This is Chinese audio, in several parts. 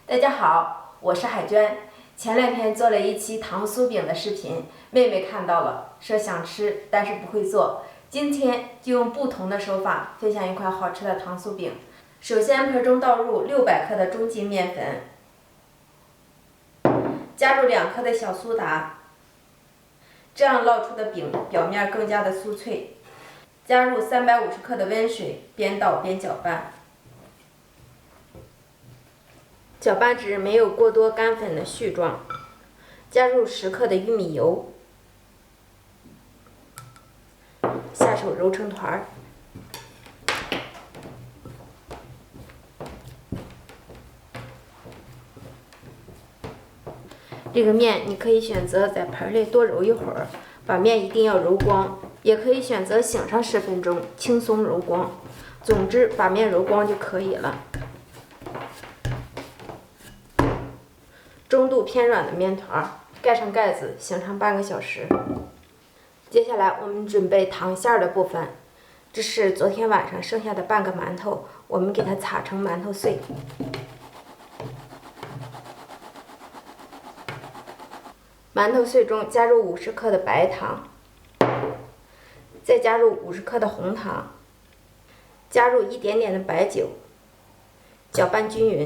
大家好，我是海娟。前两天做了一期糖酥饼的视频，妹妹看到了，说想吃，但是不会做。今天就用不同的手法分享一款好吃的糖酥饼。首先，盆中倒入600克的中筋面粉，加入2克的小苏打，这样烙出的饼表面更加的酥脆。加入350克的温水，边倒边搅拌。搅拌至没有过多干粉的絮状，加入10克的玉米油，下手揉成团儿。这个面你可以选择在盆里多揉一会儿，把面一定要揉光，也可以选择醒上10分钟，轻松揉光。总之，把面揉光就可以了。中度偏软的面团，盖上盖子，醒上半个小时。接下来我们准备糖馅儿的部分，这是昨天晚上剩下的半个馒头，我们给它擦成馒头碎。馒头碎中加入50克的白糖，再加入50克的红糖，加入一点点的白酒，搅拌均匀。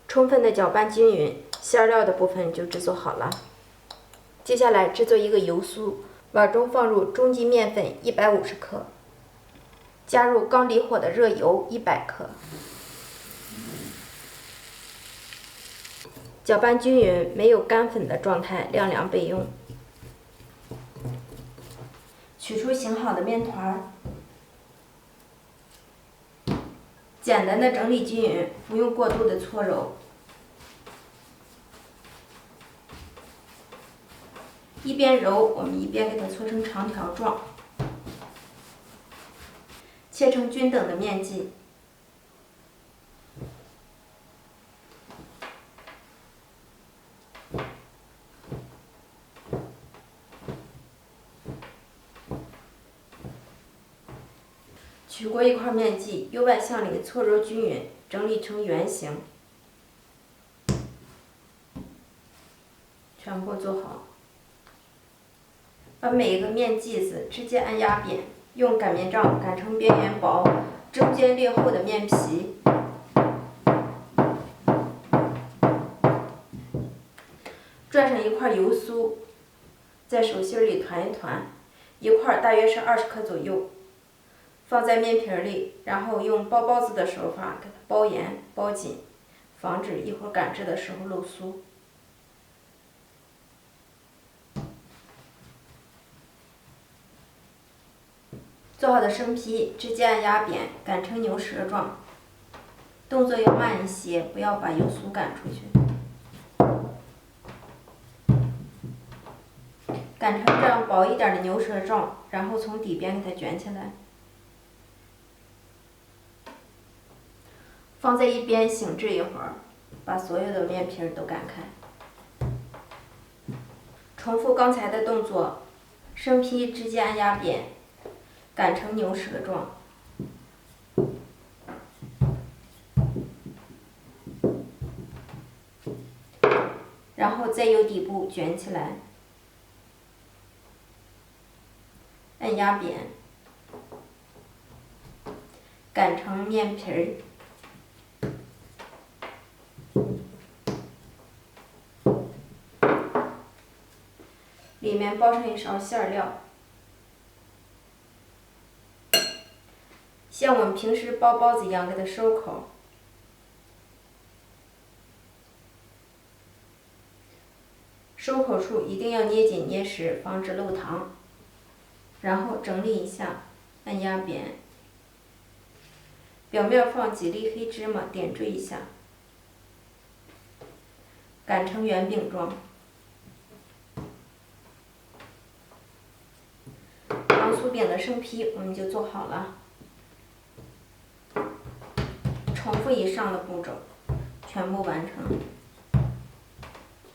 充分的搅拌均匀，馅料的部分就制作好了。接下来制作一个油酥，碗中放入中筋面粉150克，加入刚离火的热油100克，搅拌均匀，没有干粉的状态，晾凉备用。取出醒好的面团，简单的整理均匀，不用过度的搓揉。一边揉，我们一边给它搓成长条状，切成均等的面剂。取过一块面剂，由外向里搓揉均匀，整理成圆形，全部做好。把每一个面剂子直接按压扁，用擀面杖擀成边缘薄、中间略厚的面皮。转上一块油酥，在手心里团一团，一块大约是20克左右，放在面皮里，然后用包包子的手法给它包严包紧，防止一会儿擀制的时候漏酥。做好的生皮直接按压扁，擀成牛舌状，动作要慢一些，不要把油酥擀出去。擀成这样薄一点的牛舌状，然后从底边给它卷起来，放在一边醒制一会儿，把所有的面皮都擀开。重复刚才的动作，生皮直接按压扁，擀成牛舌状，然后再由底部卷起来，按压扁，擀成面皮儿。里面包上一勺馅料，像我们平时包包子一样给它收口。收口处一定要捏紧捏实，防止漏糖。然后整理一下，按压扁，表面放几粒黑芝麻点缀一下，擀成圆饼状。糖酥饼的生皮我们就做好了。重复以上的步骤，全部完成。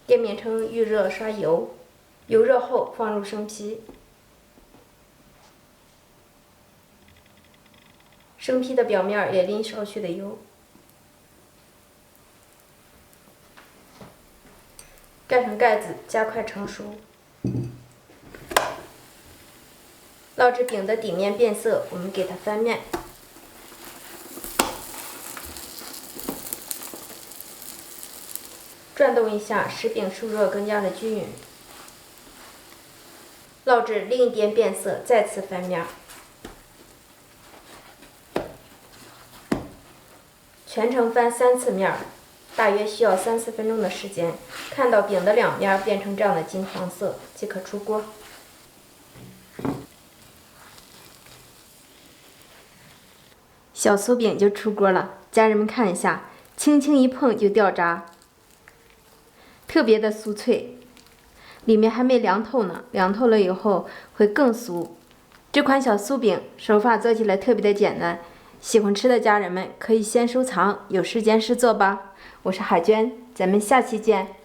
电饼铛预热刷油，油热后放入生皮。生坯的表面也淋少许的油，盖上盖子，加快成熟。烙至饼的底面变色，我们给它翻面。转动一下，使饼受热更加的均匀。烙至另一边变色，再次翻面。全程翻3次面，大约需要3、4分钟的时间。看到饼的两面变成这样的金黄色，即可出锅。小酥饼就出锅了，家人们看一下，轻轻一碰就掉渣，特别的酥脆，里面还没凉透呢，凉透了以后会更酥。这款小酥饼手法做起来特别的简单，喜欢吃的家人们可以先收藏，有时间试做吧。我是海娟，咱们下期见。